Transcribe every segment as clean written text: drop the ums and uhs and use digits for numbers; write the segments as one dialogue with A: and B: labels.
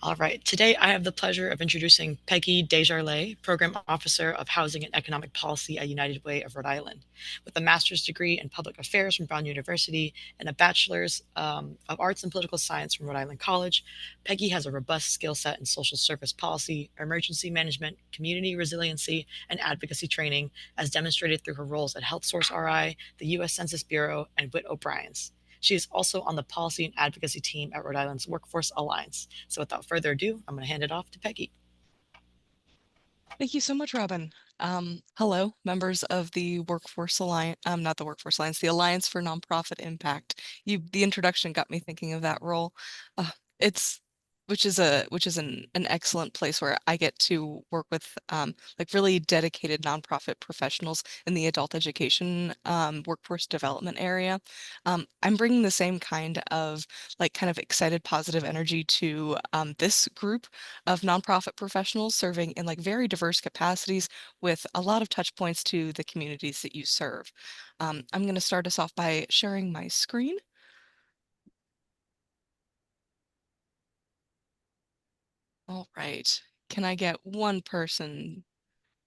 A: All right, today I have the pleasure of introducing Peggy Desjarlais, Program Officer of Housing and Economic Policy at United Way of Rhode Island. With a master's degree in public affairs from Brown University and a bachelor's of arts and political science from Rhode Island College, Peggy has a robust skill set in social service policy, emergency management, community resiliency, and advocacy training, as demonstrated through her roles at HealthSource RI, the U.S. Census Bureau, and Witt O'Brien's. She is also on the policy and advocacy team at Rhode Island's Workforce Alliance. So without further ado, I'm going to hand it off to Peggy.
B: Thank you so much, Robin. Hello, members of the Workforce Alliance, not the Workforce Alliance, the Alliance for Nonprofit Impact. The introduction got me thinking of that role. It's which is an excellent place where I get to work with like really dedicated nonprofit professionals in the adult education workforce development area. I'm bringing the same kind of kind of excited positive energy to this group of nonprofit professionals serving in very diverse capacities with a lot of touch points to the communities that you serve. I'm going to start us off by sharing my screen. All right. Can I get one person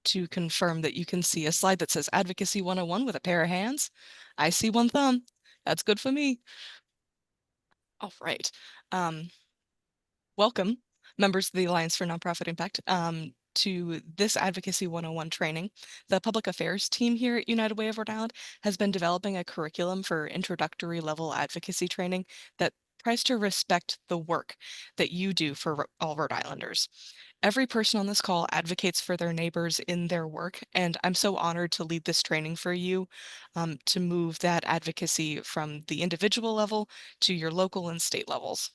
B: to confirm that you can see a slide that says Advocacy 101 with a pair of hands? I see one thumb. That's good for me. All right. Welcome, members of the Alliance for Nonprofit Impact, to this Advocacy 101 training. The public affairs team here at United Way of Rhode Island has been developing a curriculum for introductory level advocacy training that tries to respect the work that you do for all Rhode Islanders. Every person on this call advocates for their neighbors in their work, and I'm so honored to lead this training for you to move that advocacy from the individual level to your local and state levels.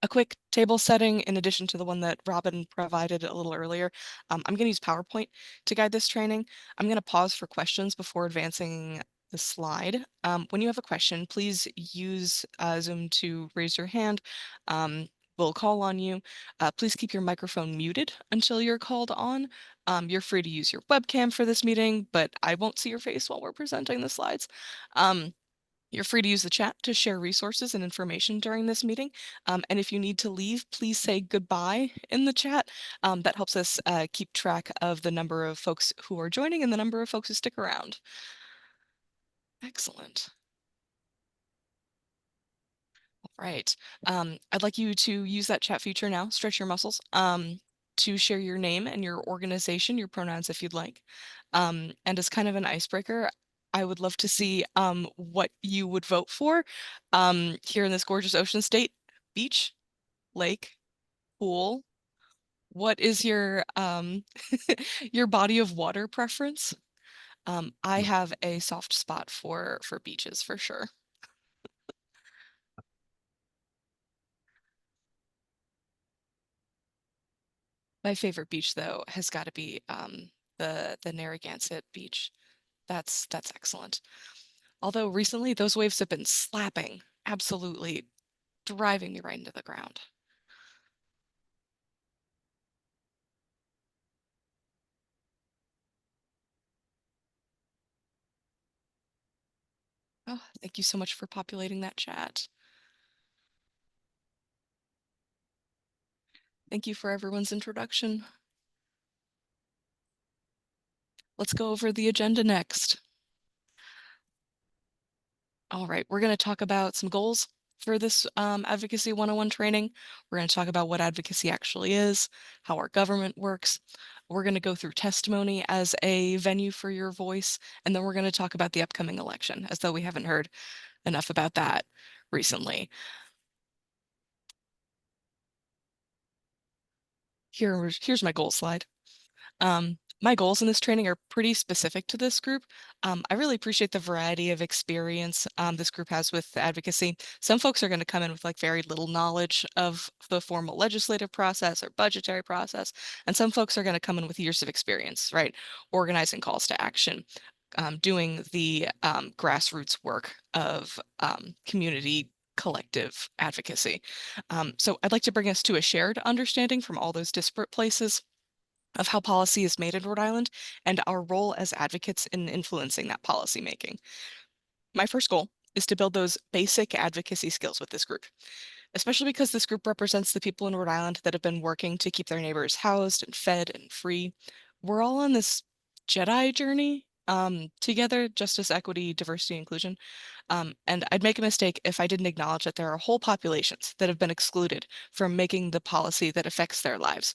B: A quick table setting in addition to the one that Robin provided a little earlier. I'm going to use PowerPoint to guide this training. I'm going to pause for questions before advancing the slide. When you have a question, please use Zoom to raise your hand. We'll call on you. Please keep your microphone muted until you're called on. You're free to use your webcam for this meeting, but I won't see your face while we're presenting the slides. You're free to use the chat to share resources and information during this meeting. And if you need to leave, please say goodbye in the chat. That helps us keep track of the number of folks who are joining and the number of folks who stick around. Excellent. All right. I'd like you to use that chat feature now, stretch your muscles, to share your name and your organization, your pronouns if you'd like. And as kind of an icebreaker, I would love to see what you would vote for here in this gorgeous ocean state. Beach, lake, pool. What is your your body of water preference? I have a soft spot for beaches for sure. My favorite beach though has got to be the Narragansett beach. That's excellent. Although recently those waves have been slapping, absolutely driving me right into the ground. Oh, thank you so much for populating that chat. Thank you for everyone's introduction. Let's go over the agenda next. All right, we're going to talk about some goals for this Advocacy 101 training. We're going to talk about what advocacy actually is, how our government works. We're going to go through testimony as a venue for your voice, and then we're going to talk about the upcoming election, as though we haven't heard enough about that recently. Here's my goal slide. My goals in this training are pretty specific to this group. I really appreciate the variety of experience this group has with advocacy. Some folks are going to come in with very little knowledge of the formal legislative process or budgetary process, and some folks are going to come in with years of experience, right? Organizing calls to action, doing the grassroots work of community collective advocacy. So I'd like to bring us to a shared understanding from all those disparate places of how policy is made in Rhode Island and our role as advocates in influencing that policy making. My first goal is to build those basic advocacy skills with this group. especially because this group represents the people in Rhode Island that have been working to keep their neighbors housed and fed and free. We're all on this Jedi journey together: justice, equity, diversity, inclusion. And I'd make a mistake if I didn't acknowledge that there are whole populations that have been excluded from making the policy that affects their lives.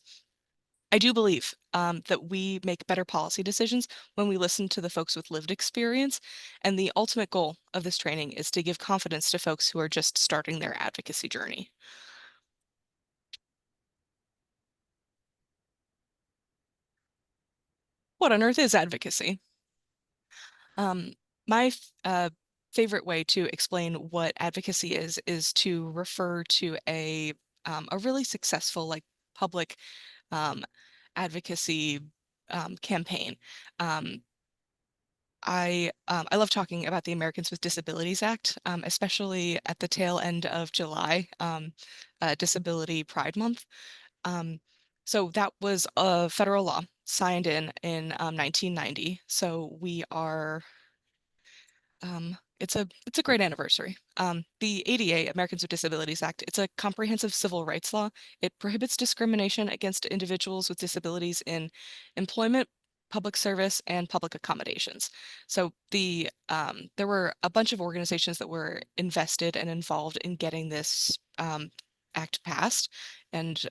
B: I do believe that we make better policy decisions when we listen to the folks with lived experience. And the ultimate goal of this training is to give confidence to folks who are just starting their advocacy journey. What on earth is advocacy? Um, my favorite way to explain what advocacy is to refer to a really successful like public um, advocacy campaign. Um, I love talking about the Americans with Disabilities Act, especially at the tail end of July, Disability Pride Month. Um, so that was a federal law signed in 1990. So we are it's a great anniversary. The ADA, Americans with Disabilities Act, it's a comprehensive civil rights law. It prohibits discrimination against individuals with disabilities in employment, public service, and public accommodations. So there were a bunch of organizations that were invested and involved in getting this act passed and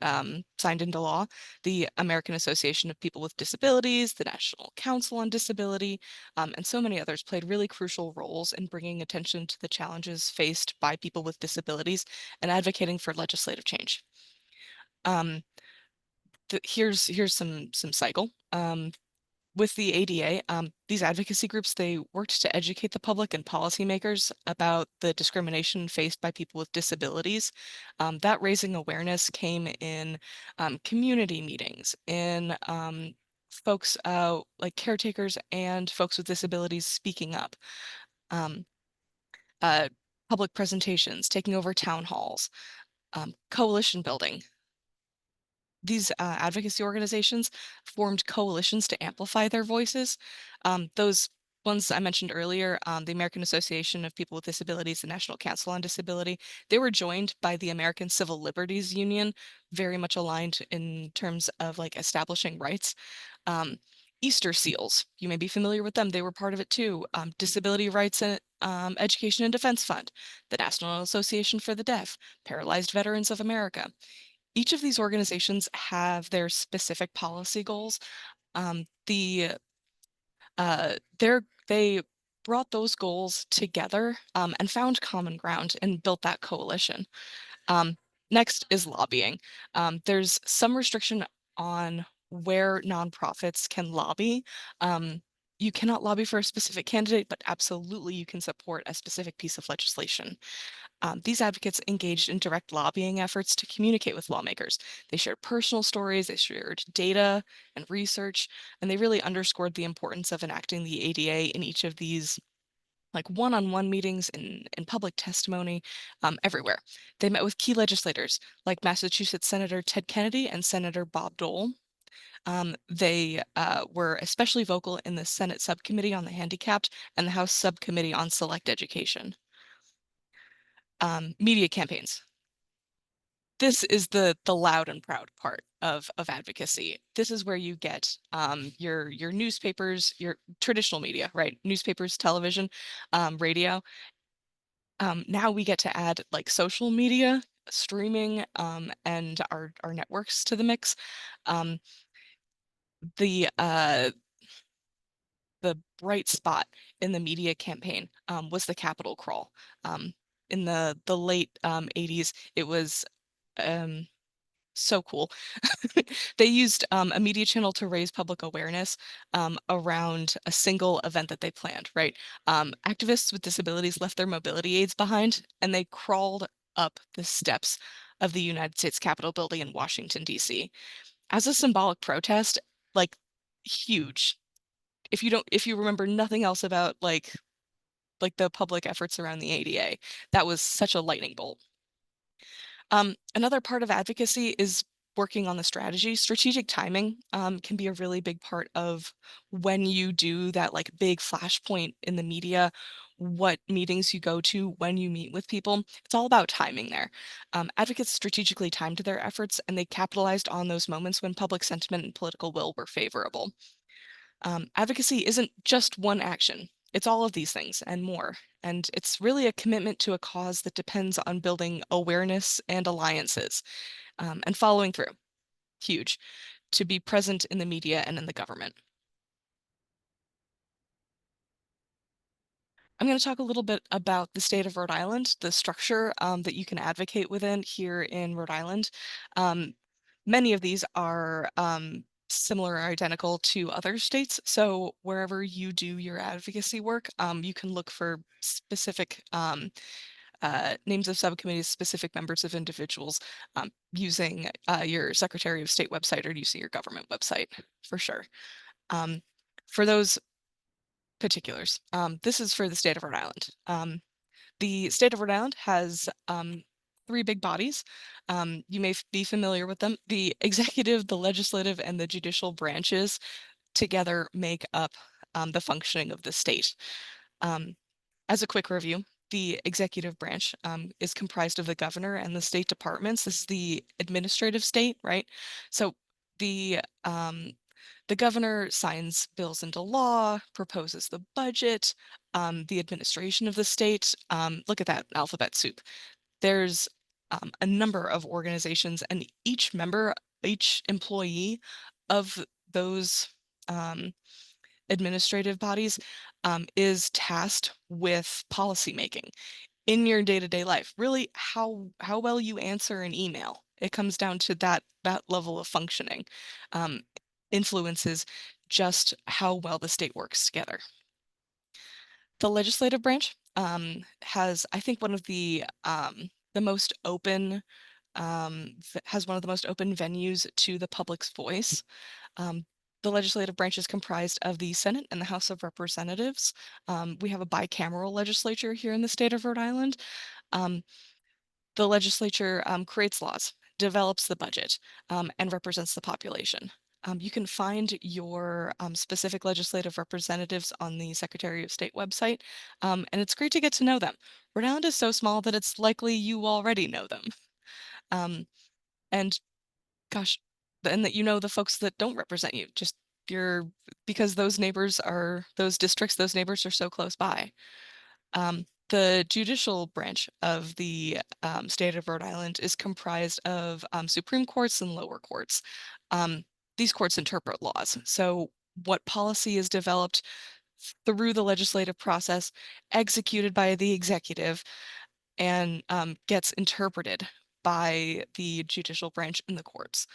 B: signed into law. The American Association of People with Disabilities, the National Council on Disability, and so many others played really crucial roles in bringing attention to the challenges faced by people with disabilities and advocating for legislative change. Um, here's some cycle. With the ADA, these advocacy groups, they worked to educate the public and policymakers about the discrimination faced by people with disabilities. That raising awareness came in community meetings, in folks like caretakers and folks with disabilities speaking up, um, uh, public presentations, taking over town halls, coalition building. These advocacy organizations formed coalitions to amplify their voices. Those ones I mentioned earlier, the American Association of People with Disabilities, the National Council on Disability, they were joined by the American Civil Liberties Union, very much aligned in terms of like establishing rights. Um, Easter Seals, you may be familiar with them. They were part of it too. Disability Rights and Education and Defense Fund, the National Association for the Deaf, Paralyzed Veterans of America. Each of these organizations have their specific policy goals. They brought those goals together and found common ground and built that coalition. Um, Next is lobbying. There's some restriction on where nonprofits can lobby. You cannot lobby for a specific candidate, but absolutely you can support a specific piece of legislation. These advocates engaged in direct lobbying efforts to communicate with lawmakers. They shared personal stories, they shared data and research, and they really underscored the importance of enacting the ADA in each of these like one-on-one meetings in public testimony everywhere. They met with key legislators like Massachusetts Senator Ted Kennedy and Senator Bob Dole. They were especially vocal in the Senate Subcommittee on the Handicapped and the House Subcommittee on Select Education. Media campaigns. This is the loud and proud part of advocacy. This is where you get your newspapers, your traditional media, right? Newspapers, television, radio. Now we get to add like social media, streaming, and our networks to the mix. Um, the uh, the bright spot in the media campaign was the Capitol crawl. In the late 80s, it was um, so cool. They used a media channel to raise public awareness around a single event that they planned, right? Activists with disabilities left their mobility aids behind and they crawled up the steps of the United States Capitol building in Washington, D.C. as a symbolic protest, like huge. If you remember nothing else about like the public efforts around the ADA, that was such a lightning bolt. Another part of advocacy is working on the strategy. Strategic timing can be a really big part of when you do that like big flashpoint in the media what meetings you go to, when you meet with people. It's all about timing there. Advocates strategically timed their efforts, and they capitalized on those moments when public sentiment and political will were favorable. Advocacy isn't just one action. It's all of these things and more. And it's really a commitment to a cause that depends on building awareness and alliances, and following through. Huge. To be present in the media and in the government. I'm going to talk a little bit about the state of Rhode Island, the structure that you can advocate within here in Rhode Island. Many of these are similar or identical to other states. So wherever you do your advocacy work, you can look for specific names of subcommittees, specific members of individuals, using your Secretary of State website or using your government website for sure. For those particulars, this is for the state of Rhode Island. The state of Rhode Island has three big bodies. You may be familiar with them. The executive, the legislative, and the judicial branches together make up the functioning of the state. As a quick review, the executive branch is comprised of the governor and the state departments. This is the administrative state, right? So the governor signs bills into law, proposes the budget, the administration of the state. Look at that alphabet soup. There's a number of organizations, and each member, each employee of those administrative bodies is tasked with policymaking in your day-to-day life. Really, how well you answer an email. It comes down to that level of functioning. Influences just how well the state works together. The legislative branch has, I think, one of the most open has one of the most open venues to the public's voice. The legislative branch is comprised of the Senate and the House of Representatives. We have a bicameral legislature here in the state of Rhode Island. The legislature creates laws, develops the budget, and represents the population. You can find your specific legislative representatives on the Secretary of State website, and it's great to get to know them. Rhode Island is so small that it's likely you already know them. And gosh, and that you know the folks that don't represent you, just because those neighbors are, those districts, those neighbors are so close by. The judicial branch of the state of Rhode Island is comprised of Supreme Courts and lower courts. These courts interpret laws. So what policy is developed through the legislative process, executed by the executive, and gets interpreted by the judicial branch in the courts.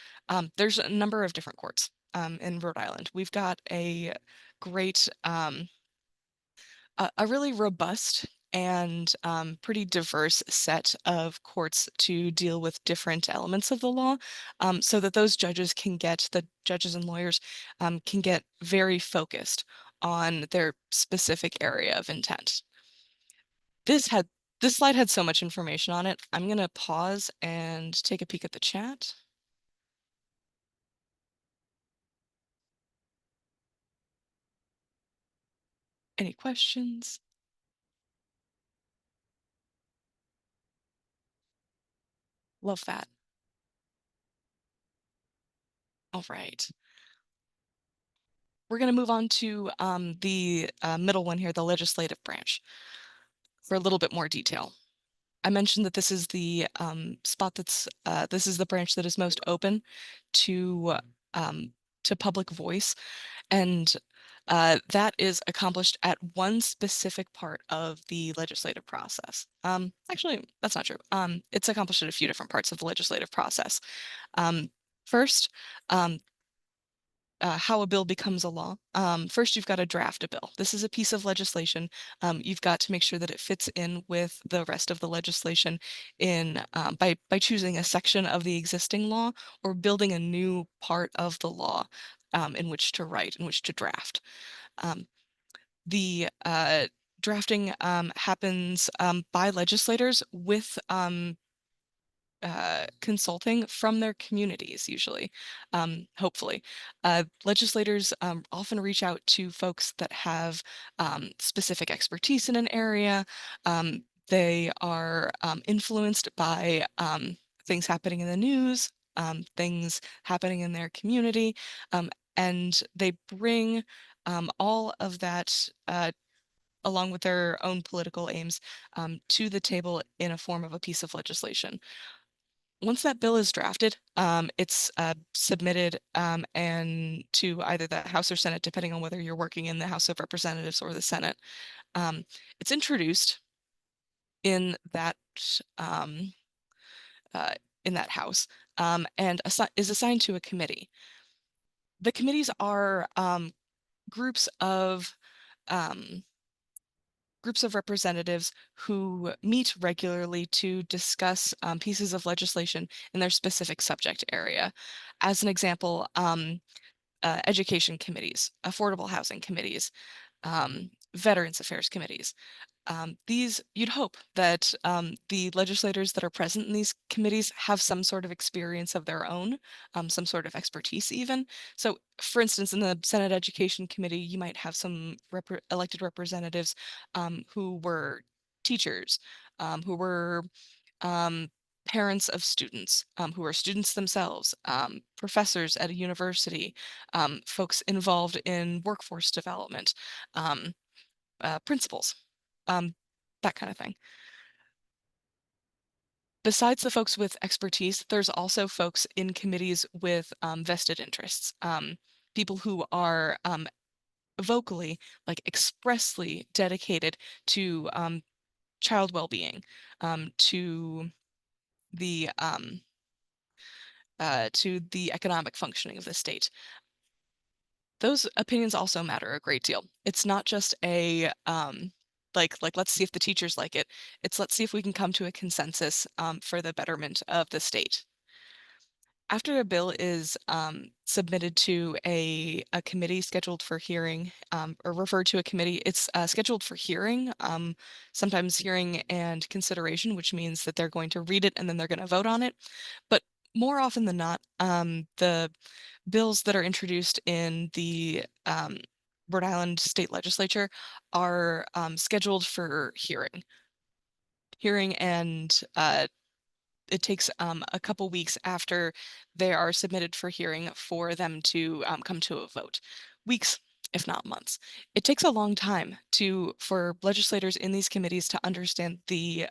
B: There's a number of different courts in Rhode Island. We've got a great, a really robust and pretty diverse set of courts to deal with different elements of the law, so that those judges can get, the judges and lawyers can get very focused on their specific area of intent. This slide had so much information on it. I'm gonna pause and take a peek at the chat. Any questions? Love that. All right. We're going to move on to the middle one here, the legislative branch, for a little bit more detail. I mentioned that this is the spot that's, this is the branch that is most open to public voice, and that is accomplished at one specific part of the legislative process. Actually, that's not true. It's accomplished at a few different parts of the legislative process. First, how a bill becomes a law. First, you've got to draft a bill. This is a piece of legislation. You've got to make sure that it fits in with the rest of the legislation in by choosing a section of the existing law or building a new part of the law in which to write, in which to draft. The drafting happens by legislators with consulting from their communities, usually, hopefully. Legislators often reach out to folks that have specific expertise in an area. They are influenced by things happening in the news, things happening in their community, and they bring all of that along with their own political aims to the table in a form of a piece of legislation. Once that bill is drafted, it's submitted and to either the House or Senate, depending on whether you're working in the House of Representatives or the Senate. It's introduced in that um, uh, in that House and is assigned to a committee. The committees are groups of um, groups of representatives who meet regularly to discuss pieces of legislation in their specific subject area. As an example, education committees, affordable housing committees, veterans affairs committees. You'd hope that the legislators that are present in these committees have some sort of experience of their own, some sort of expertise even. So, for instance, in the Senate Education Committee, you might have some elected representatives who were teachers, who were um, parents of students, who are students themselves, professors at a university, folks involved in workforce development, principals, um, that kind of thing. Besides the folks with expertise, there's also folks in committees with vested interests, people who are vocally, like expressly dedicated to child well-being, to the economic functioning of the state. Those opinions also matter a great deal. It's not just a like let's see if the teachers like it. It's let's see if we can come to a consensus for the betterment of the state. After a bill is submitted to a committee scheduled for hearing or referred to a committee, it's scheduled for hearing, sometimes hearing and consideration, which means that they're going to read it and then they're going to vote on it. But more often than not, the bills that are introduced in the Rhode Island State Legislature are scheduled for hearing and it takes a couple weeks after they are submitted for hearing for them to come to a vote. Weeks, if not months. It takes a long time for legislators in these committees to understand the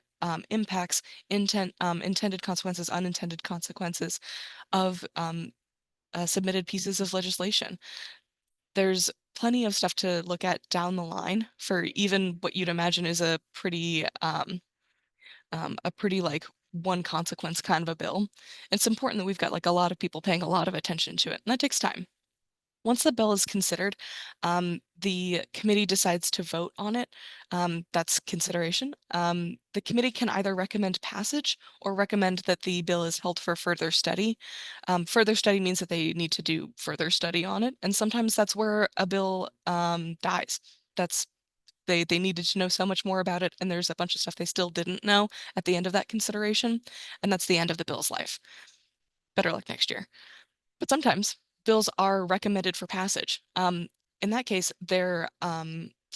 B: impacts, intended consequences, unintended consequences of submitted pieces of legislation. There's plenty of stuff to look at down the line for even what you'd imagine is a pretty like one consequence kind of a bill. It's important that we've got like a lot of people paying a lot of attention to it, and that takes time. Once the bill is considered, the committee decides to vote on it. That's consideration. The committee can either recommend passage or recommend that the bill is held for further study. Further study means that they need to do further study on it, and sometimes that's where a bill dies. That's they needed to know so much more about it, and there's a bunch of stuff they still didn't know at the end of that consideration, and that's the end of the bill's life. Better luck next year. But sometimes bills are recommended for passage. In that case, they're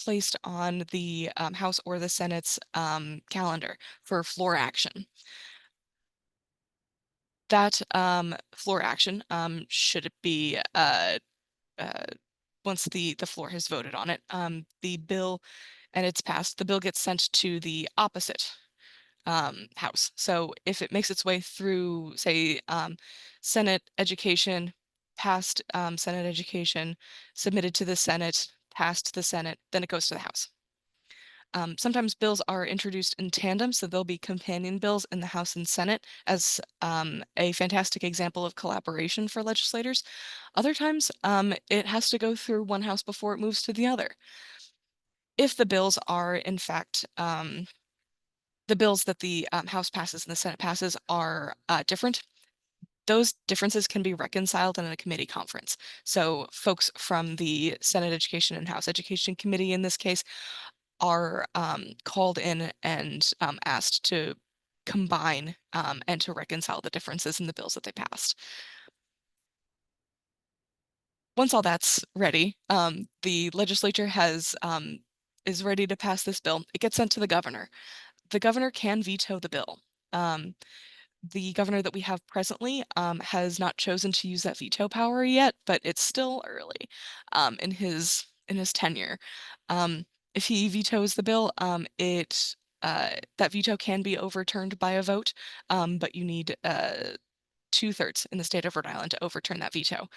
B: placed on the House or the Senate's calendar for floor action. That floor action should be uh, once the floor has voted on it, the bill and it's passed, the bill gets sent to the opposite House. So if it makes its way through, say, Senate Education, passed Senate Education, submitted to the Senate, passed the Senate, then it goes to the House. Sometimes bills are introduced in tandem, so there'll be companion bills in the House and Senate as a fantastic example of collaboration for legislators. Other times, it has to go through one house before it moves to the other. If the bills are, in fact, the bills that the House passes and the Senate passes are different, those differences can be reconciled in a committee conference. So folks from the Senate Education and House Education Committee in this case are called in and asked to combine and to reconcile the differences in the bills that they passed. Once all that's ready, the legislature is ready to pass this bill. It gets sent to the governor. The governor can veto the bill. Um, the governor that we have presently has not chosen to use that veto power yet, but it's still early in his tenure. If he vetoes the bill, that veto can be overturned by a vote, but you need 2/3 in the state of Rhode Island to overturn that veto.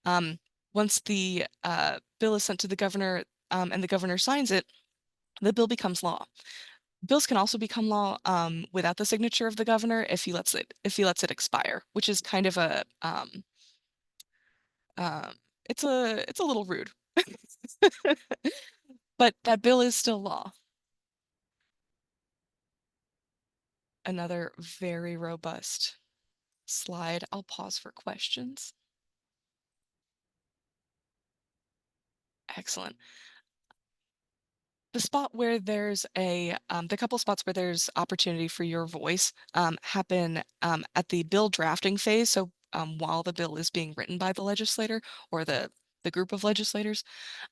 B: Um, Once the bill is sent to the governor and the governor signs it, the bill becomes law. Bills can also become law without the signature of the governor if he lets it expire, which is kind of a um, it's a little rude, but that bill is still law. Another very robust slide. I'll pause for questions. Excellent. The couple spots where there's opportunity for your voice happen at the bill drafting phase. So while the bill is being written by the legislator or the group of legislators,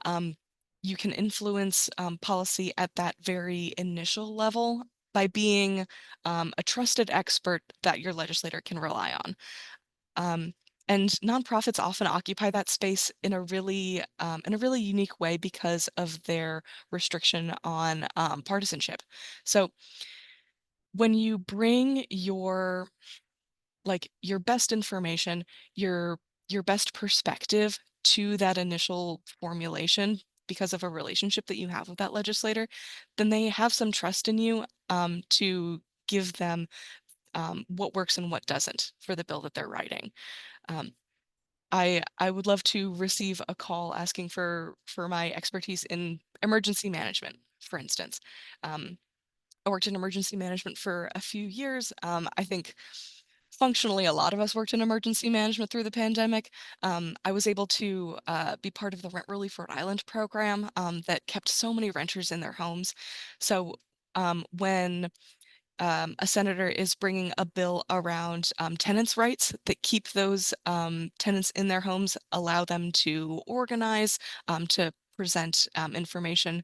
B: um, you can influence policy at that very initial level by being a trusted expert that your legislator can rely on. Um, and nonprofits often occupy that space in a really unique way because of their restriction on partisanship. So when you bring your best information, your your best perspective to that initial formulation because of a relationship that you have with that legislator, then they have some trust in you to give them what works and what doesn't for the bill that they're writing. Um, I would love to receive a call asking for my expertise in emergency management, for instance. Um, I worked in emergency management for a few years. I think functionally a lot of us worked in emergency management through the pandemic. I was able to be part of the Rent Relief Rhode Island program that kept so many renters in their homes. So when a senator is bringing a bill around tenants' rights that keep those tenants in their homes, allow them to organize, to present information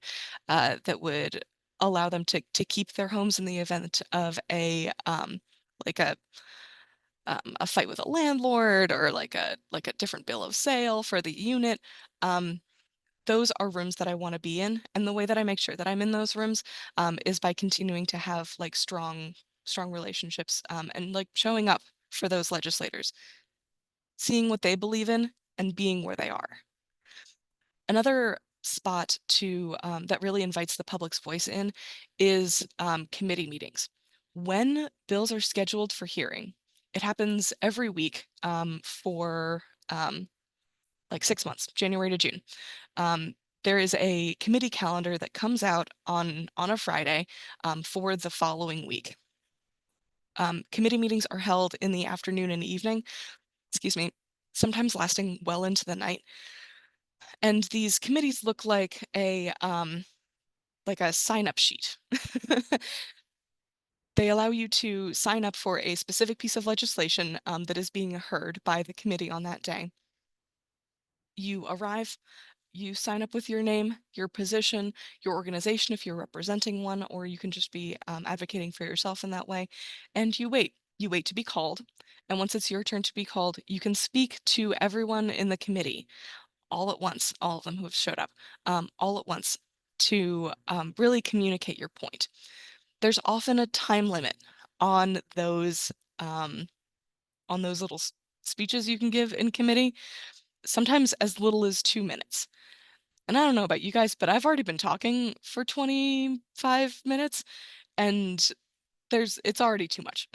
B: that would allow them to keep their homes in the event of like a fight with a landlord or like a different bill of sale for the unit. Um, those are rooms that I want to be in. And the way that I make sure that I'm in those rooms is by continuing to have like strong relationships and like showing up for those legislators, seeing what they believe in and being where they are. Another spot that really invites the public's voice in is committee meetings. When bills are scheduled for hearing, it happens every week for like 6 months, January to June. Um, there is a committee calendar that comes out on a Friday for the following week. Committee meetings are held in the afternoon and evening, excuse me, sometimes lasting well into the night. And these committees look like a sign-up sheet. They allow you to sign up for a specific piece of legislation that is being heard by the committee on that day. You arrive, you sign up with your name, your position, your organization if you're representing one, or you can just be advocating for yourself in that way, and you wait. You wait to be called, and once it's your turn to be called, you can speak to everyone in the committee all at once, all of them who have showed up, all at once to really communicate your point. There's often a time limit on um, those little speeches you can give in committee, sometimes as little as 2 minutes. And I don't know about you guys, but I've already been talking for 25 minutes and it's already too much.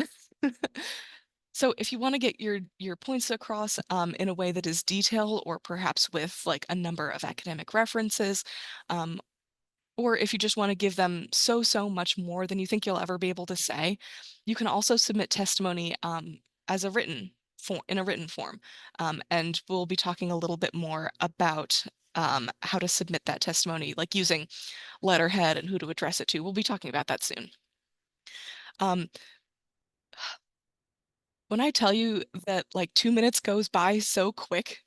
B: So if you want to get your points across in a way that is detailed or perhaps with like a number of academic references, um, or if you just want to give them so much more than you think you'll ever be able to say, you can also submit testimony as a written form in a written form. And we'll be talking a little bit more about how to submit that testimony, like using letterhead and who to address it to. We'll be talking about that soon. Um, When I tell you that like 2 minutes goes by so quick,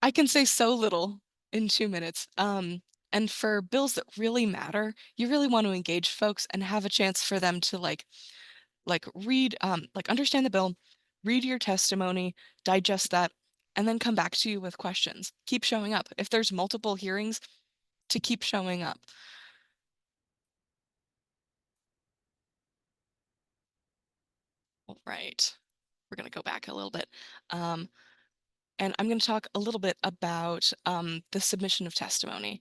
B: I can say so little in 2 minutes. And for bills that really matter, you really want to engage folks and have a chance for them to like read, like understand the bill, read your testimony, digest that, and then come back to you with questions. Keep showing up. If there's multiple hearings, to keep showing up. All right. We're going to go back a little bit. Um, and I'm going to talk a little bit about the submission of testimony.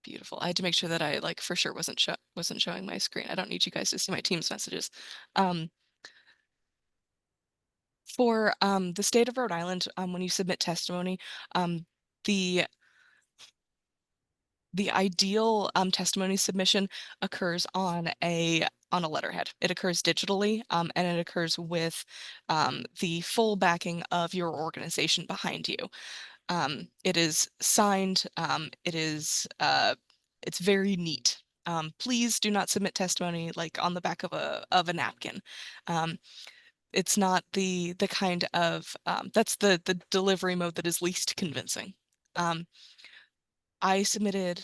B: Beautiful. I had to make sure that I like for sure wasn't showing my screen. I don't need you guys to see my Teams messages. Um, for the state of Rhode Island, when you submit testimony, um, the the ideal testimony submission occurs on a letterhead. It occurs digitally, and it occurs with the full backing of your organization behind you. It is signed. It's very neat. Please do not submit testimony like on the back of a napkin. Um, it's not the kind of that's the delivery mode that is least convincing. Um, I submitted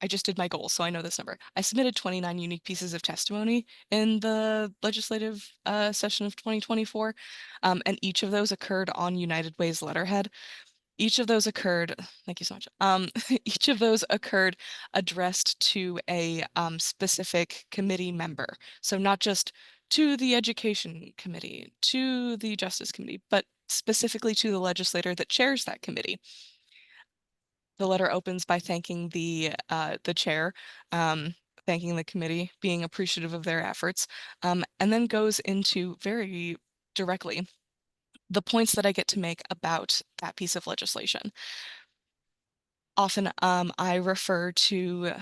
B: I just did my goals, so I know this number. I submitted 29 unique pieces of testimony in the legislative session of 2024, and each of those occurred on United Way's letterhead. Each of those occurred, thank you so much. Each of those occurred addressed to a specific committee member. So not just to the Education Committee, to the Justice Committee, but specifically to the legislator that chairs that committee. The letter opens by thanking the chair, thanking the committee, being appreciative of their efforts, and then goes into very directly the points that I get to make about that piece of legislation. Often, I refer to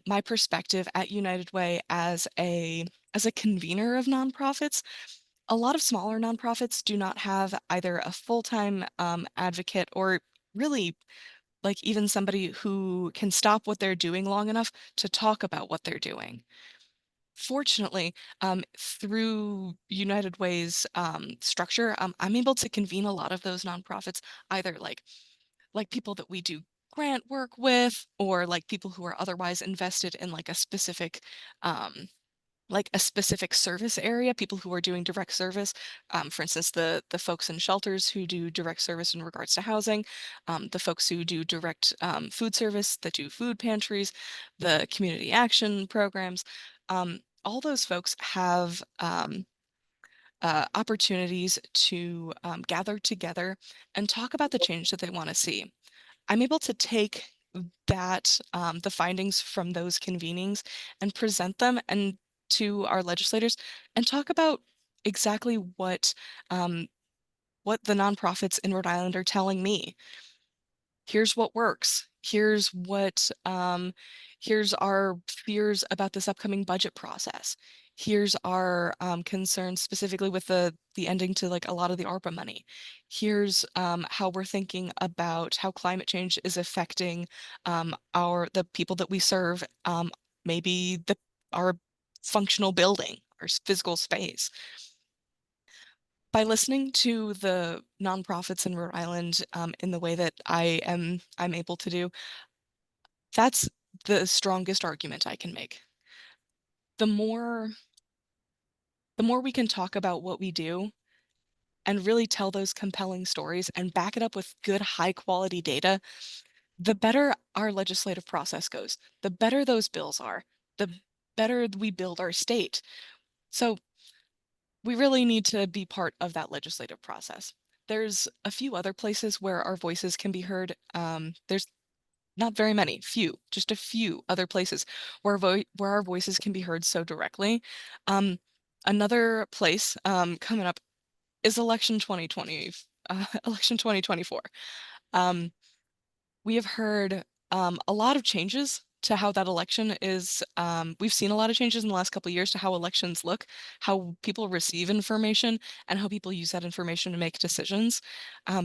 B: my perspective at United Way as a convener of nonprofits. A lot of smaller nonprofits do not have either a full-time advocate or really like even somebody who can stop what they're doing long enough to talk about what they're doing. Fortunately, through United Way's structure, I'm able to convene a lot of those nonprofits, either like people that we do grant work with, or like people who are otherwise invested in um, like a specific service area, people who are doing direct service. For instance, the folks in shelters who do direct service in regards to housing, the folks who do direct food service that do food pantries, the community action programs. All those folks have opportunities to gather together and talk about the change that they want to see. I'm able to take the findings from those convenings and present them and to our legislators and talk about exactly what the nonprofits in Rhode Island are telling me. Here's what works. Here's our fears about this upcoming budget process. Here's our concerns specifically with the ending to like a lot of the ARPA money. Here's how we're thinking about how climate change is affecting the people that we serve, maybe our functional building, our physical space. By listening to the nonprofits in Rhode Island in the way that I'm able to do, that's the strongest argument I can make. The more the more we can talk about what we do and really tell those compelling stories and back it up with good high quality data, the better our legislative process goes. The better those bills are, the better we build our state. So we really need to be part of that legislative process. There's a few other places where our voices can be heard. There's not very many, few, just a few other places where our voices can be heard so directly. Another place coming up is election 2020, election 2024. Um, we have heard a lot of changes to how that election is. We've seen a lot of changes in the last couple of years to how elections look, how people receive information, and how people use that information to make decisions.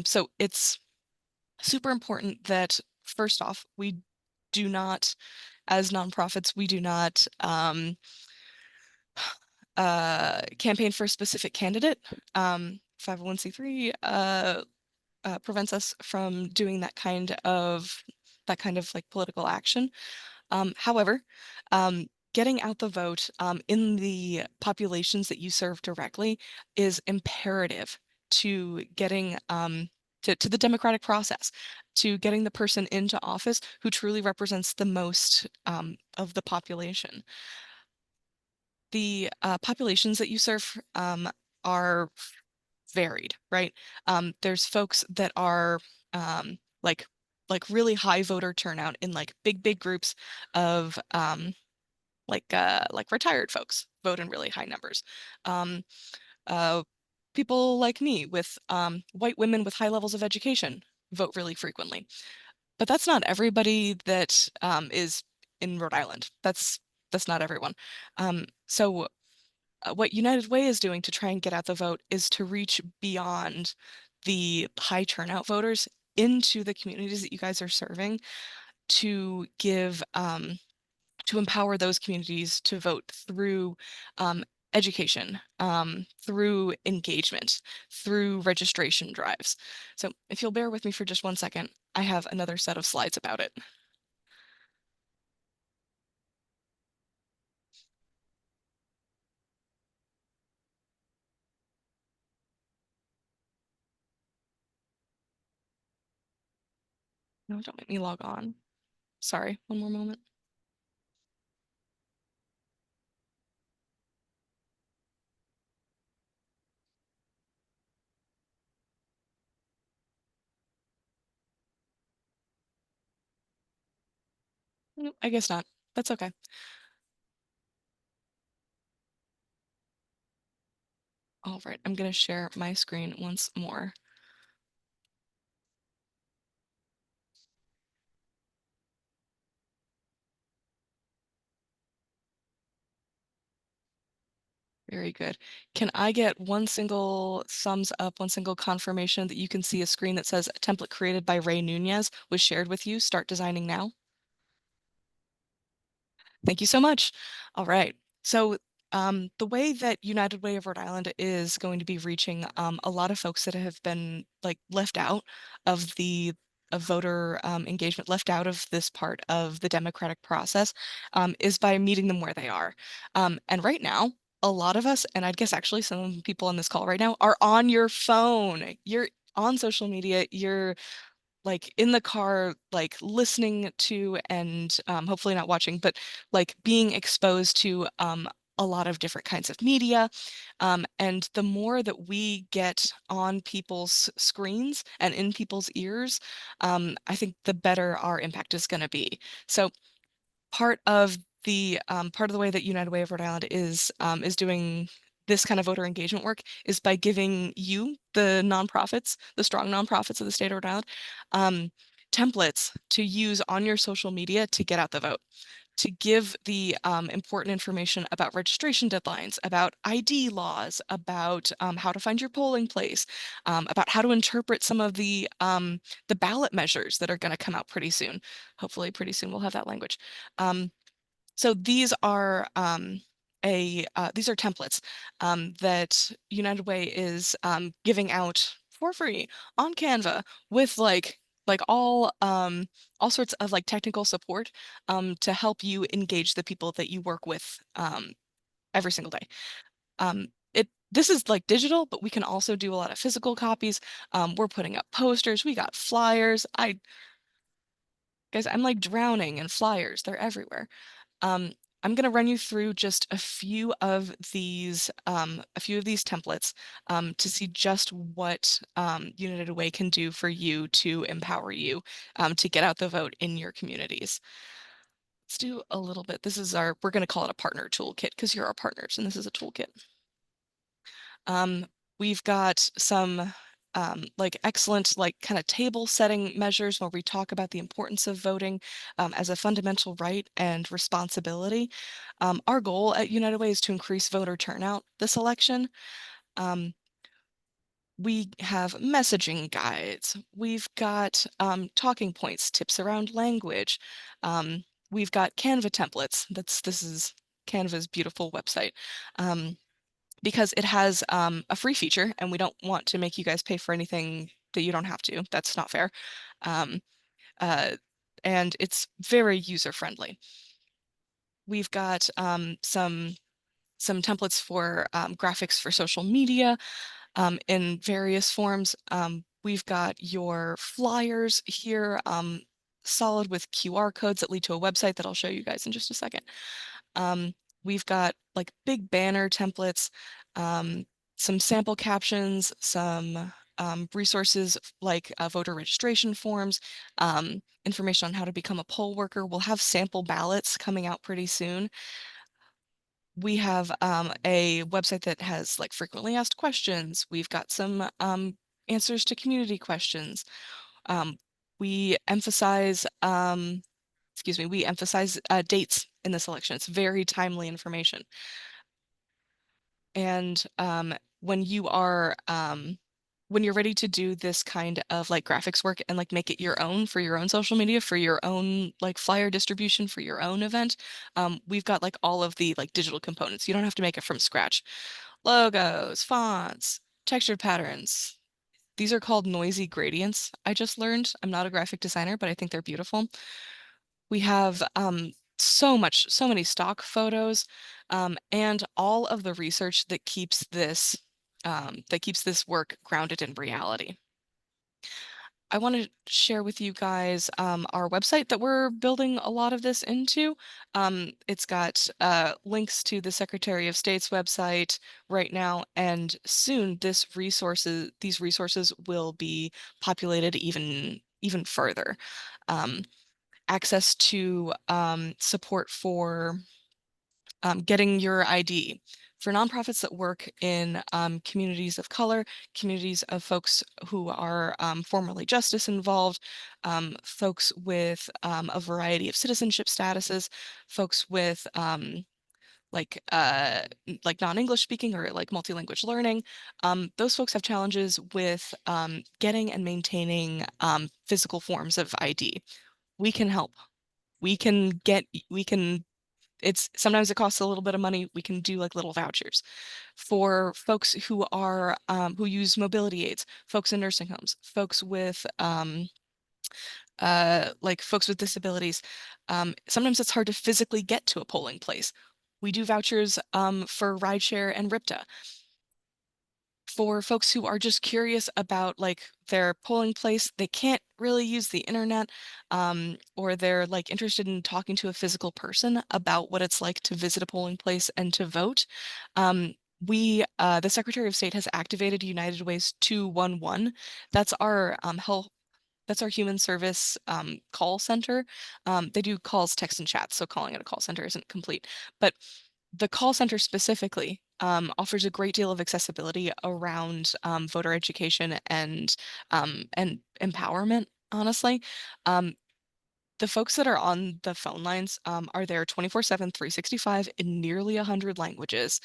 B: So it's super important that first off, we do not as nonprofits, we do not campaign for a specific candidate. 501c3 prevents us from doing that kind of like political action. However, getting out the vote in the populations that you serve directly is imperative to getting to the democratic process, to getting the person into office who truly represents the most of the population. The populations that you serve are varied, right? There's folks that are um, like really high voter turnout in like big groups of like retired folks vote in really high numbers. Um, uh, People like me with white women with high levels of education vote really frequently. But that's not everybody that is in Rhode Island. That's not everyone. So what United Way is doing to try and get out the vote is to reach beyond the high turnout voters into the communities that you guys are serving to give to empower those communities to vote through education, through engagement, through registration drives. So if you'll bear with me for just one second, I have another set of slides about it. No, don't make me log on. Sorry, one more moment. Nope, I guess not. That's okay. All right, I'm going to share my screen once more. Very good. Can I get one single thumbs up, one single confirmation that you can see a screen that says a template created by Ray Nunez was shared with you? Start designing now. Thank you so much. All right. So the way that United Way of Rhode Island is going to be reaching a lot of folks that have been like left out of the of voter engagement, left out of this part of the democratic process, is by meeting them where they are. And right now, a lot of us, and I'd guess actually some of the people on this call right now, are on your phone. You're on social media. You're like in the car, like listening to and hopefully not watching, but like being exposed to a lot of different kinds of media. And the more that we get on people's screens and in people's ears, I think the better our impact is going to be. So part of the way that United Way of Rhode Island is doing this kind of voter engagement work is by giving you, the nonprofits, the strong nonprofits of the state of Rhode Island, templates to use on your social media to get out the vote, to give the important information about registration deadlines, about ID laws, about how to find your polling place, about how to interpret some of the ballot measures that are going to come out pretty soon. Hopefully, pretty soon we'll have that language. So these are these are templates that United Way is giving out for free on Canva with like all sorts of like technical support to help you engage the people that you work with every single day. This is like digital, but we can also do a lot of physical copies. We're putting up posters. We got flyers. Guys, I'm like drowning in flyers. They're everywhere. Um, I'm going to run you through just a few of these templates to see just what United Way can do for you to empower you to get out the vote in your communities. Let's do a little bit. We're going to call it a partner toolkit because you're our partners and this is a toolkit. We've got some like excellent like kind of table setting measures where we talk about the importance of voting as a fundamental right and responsibility. Our goal at United Way is to increase voter turnout this election. We have messaging guides. We've got talking points, tips around language. we've got Canva templates. This is Canva's beautiful website. Because it has a free feature, and we don't want to make you guys pay for anything that you don't have to. That's not fair. Um, uh, and it's very user friendly. We've got some templates for graphics for social media in various forms. We've got your flyers here, solid with QR codes that lead to a website that I'll show you guys in just a second. Um, we've got like big banner templates, um, some sample captions, some resources like voter registration forms, information on how to become a poll worker. We'll have sample ballots coming out pretty soon. We have a website that has like frequently asked questions. We've got some answers to community questions. Um, we emphasize, we emphasize dates in this election. It's very timely information. And when you're ready to do this kind of like graphics work and like make it your own for your own social media, for your own like flyer distribution for your own event, we've got like all of the like digital components. You don't have to make it from scratch. Logos, fonts, textured patterns. These are called noisy gradients. I just learned. I'm not a graphic designer, but I think they're beautiful. We have so many stock photos, and all of the research that keeps this work grounded in reality. I want to share with you guys our website that we're building a lot of this into. It's got links to the Secretary of State's website right now, and soon these resources will be populated even further. Um, Access to support for getting your ID. For nonprofits that work in communities of color, communities of folks who are formerly justice involved, folks with a variety of citizenship statuses, folks with like non-English speaking or like multi-language learning, those folks have challenges with getting and maintaining physical forms of ID. We can help. We can it's sometimes it costs a little bit of money. We can do like little vouchers for folks who are who use mobility aids, folks in nursing homes, folks with like folks with disabilities. Sometimes it's hard to physically get to a polling place. We do vouchers for rideshare and RIPTA. For folks who are just curious about like their polling place, they can't really use the internet, or they're like interested in talking to a physical person about what it's like to visit a polling place and to vote. The Secretary of State has activated United Way's 211. That's our that's our human service call center. They do calls, text, and chats, so calling it a call center isn't complete. But the call center specifically offers a great deal of accessibility around voter education and empowerment, honestly. Um, the folks that are on the phone lines are there 24/7, 365 in nearly 100 languages.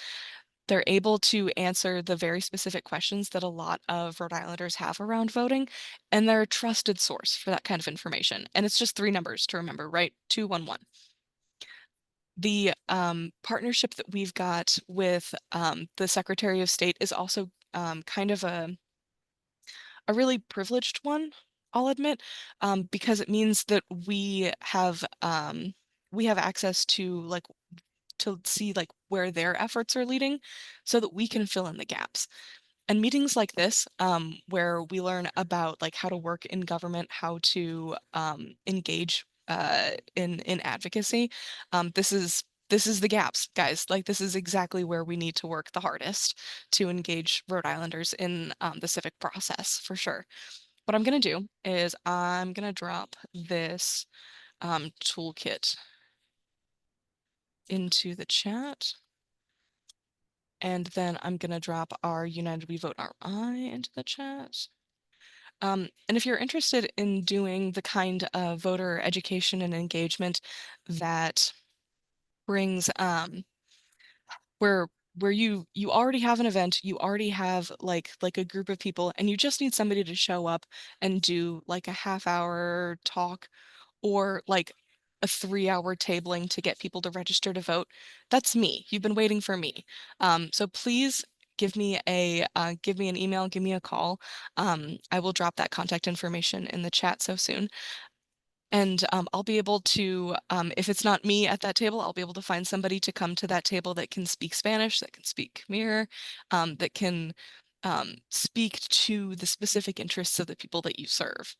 B: They're able to answer the very specific questions that a lot of Rhode Islanders have around voting, and they're a trusted source for that kind of information. And it's just three numbers to remember, right? 211. The partnership that we've got with the Secretary of State is also kind of a really privileged one, I'll admit, because it means that we have access to see like where their efforts are leading so that we can fill in the gaps. And meetings like this, where we learn about like how to work in government, how to engage in advocacy, this is the gaps, guys. Like this is exactly where we need to work the hardest to engage Rhode Islanders in the civic process for sure. What I'm gonna do is I'm gonna drop this toolkit into the chat. And then I'm gonna drop our United We Vote RI into the chat. And if you're interested in doing the kind of voter education and engagement that brings where you already have an event, you already have like a group of people, and you just need somebody to show up and do like a half hour talk or like a 3-hour tabling to get people to register to vote. That's me. You've been waiting for me. So please give me an email, give me a call. I will drop that contact information in the chat so soon. And I'll be able to, if it's not me at that table, I'll be able to find somebody to come to that table that can speak Spanish, that can speak Mirror, that can speak to the specific interests of the people that you serve.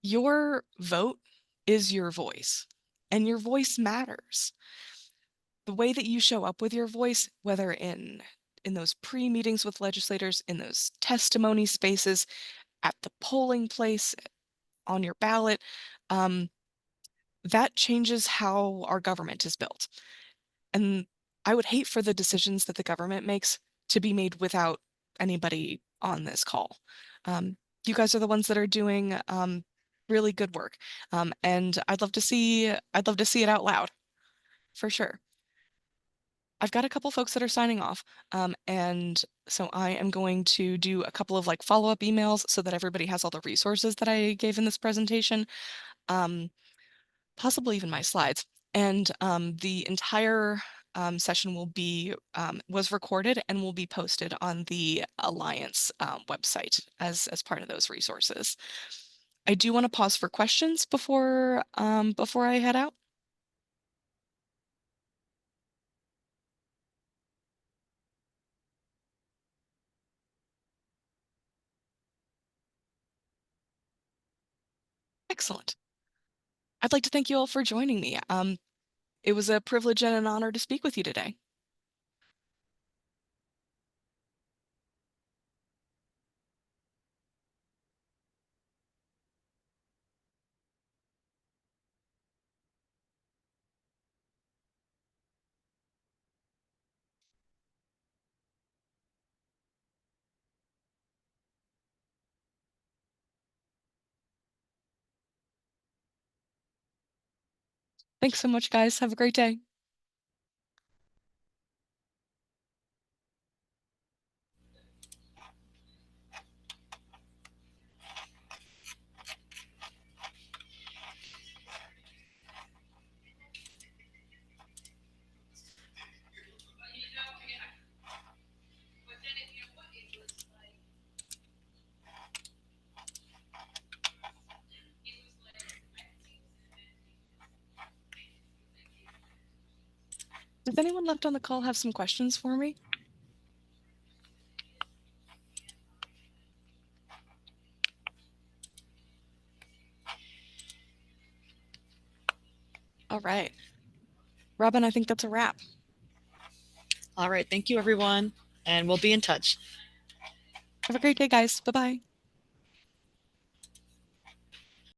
B: Your vote is your voice, and your voice matters. The way that you show up with your voice, whether in those pre-meetings with legislators, in those testimony spaces, at the polling place, on your ballot, that changes how our government is built. And I would hate for the decisions that the government makes to be made without anybody on this call. You guys are the ones that are doing really good work. And I'd love to see it out loud, for sure. I've got a couple folks that are signing off, and so I am going to do a couple of like follow-up emails so that everybody has all the resources that I gave in this presentation, possibly even my slides. And the entire session was recorded and will be posted on the Alliance website as part of those resources. I do want to pause for questions before I head out. Excellent. I'd like to thank you all for joining me. It was a privilege and an honor to speak with you today. Thanks so much, guys. Have a great day. Does anyone left on the call have some questions for me? All right. Robin, I think that's a wrap.
A: All right. Thank you, everyone. And we'll be in touch.
B: Have a great day, guys. Bye-bye.